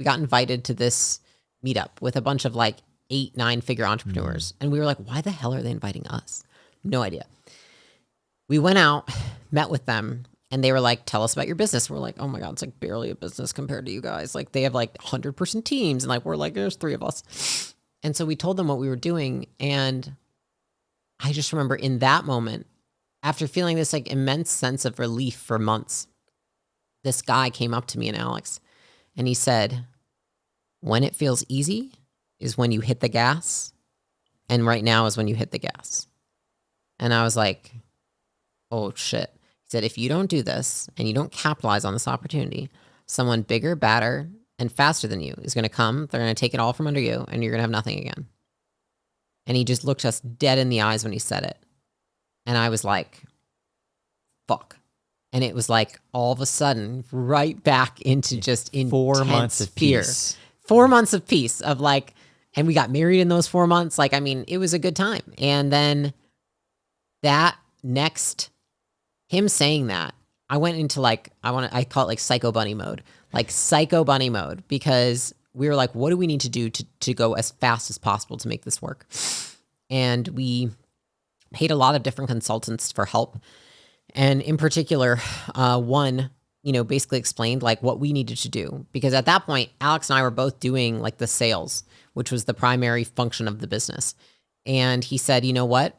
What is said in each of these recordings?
we got invited to this meetup with a bunch of like 8-9-figure entrepreneurs. And we were like, why the hell are they inviting us? No idea. We went out, met with them, and they were like, tell us about your business. We're like, oh my God, it's like barely a business compared to you guys. Like they have like 100-person teams. And like, we're like, there's 3 of us. And so we told them what we were doing. And I just remember in that moment, after feeling this like immense sense of relief for months, this guy came up to me and Alex, and he said, when it feels easy is when you hit the gas, and right now is when you hit the gas. And I was like, oh shit. He said, if you don't do this and you don't capitalize on this opportunity, someone bigger, badder, and faster than you is going to come. They're going to take it all from under you, and you're going to have nothing again. And he just looked us dead in the eyes when he said it. And I was like, fuck. And it was like all of a sudden right back into just intense 4 months of fear. peace. 4 months of peace of like, and we got married in those 4 months. Like, I mean, it was a good time. And then that next, him saying that, I went into like, I call it like psycho bunny mode, because we were like, what do we need to do to go as fast as possible to make this work? And we paid a lot of different consultants for help. And in particular, one, basically explained like what we needed to do. Because at that point, Alex and I were both doing like the sales, which was the primary function of the business. And he said, you know what?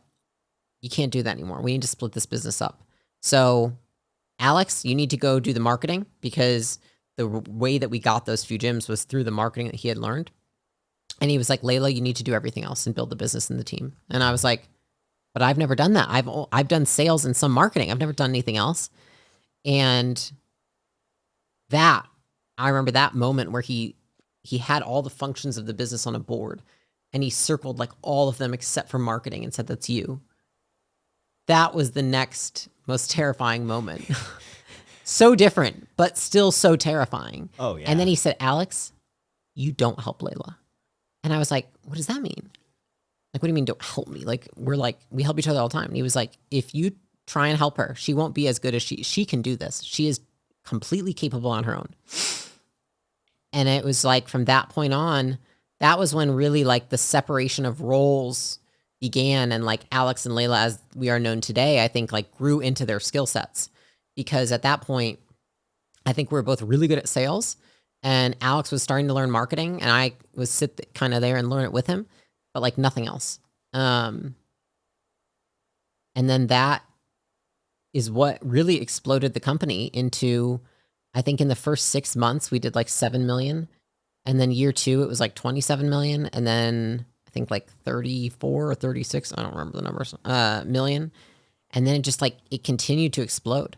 You can't do that anymore. We need to split this business up. So Alex, you need to go do the marketing, because the way that we got those few gyms was through the marketing that he had learned. And he was like, Leila, you need to do everything else and build the business and the team. And I was like, but I've never done that. I've done sales and some marketing. I've never done anything else. And I remember that moment where he had all the functions of the business on a board, and he circled like all of them except for marketing and said, that's you. That was the next most terrifying moment. So different, but still so terrifying. Oh, yeah. And then he said, Alex, you don't help Leila. And I was like, what does that mean? Like, what do you mean don't help me? Like, we help each other all the time. And he was like, if you try and help her, she won't be as good as she can do this. She is completely capable on her own. And it was like, from that point on, that was when really like the separation of roles began. And like Alex and Leila, as we are known today, I think like grew into their skill sets, because at that point, I think we were both really good at sales, and Alex was starting to learn marketing, and I was sit kind of there and learn it with him, but like nothing else. And then that is what really exploded the company into, I think in the first 6 months, we did like 7 million. And then year 2, it was like 27 million. And then I think like 34 or 36, I don't remember the numbers, million. And then it just like, it continued to explode.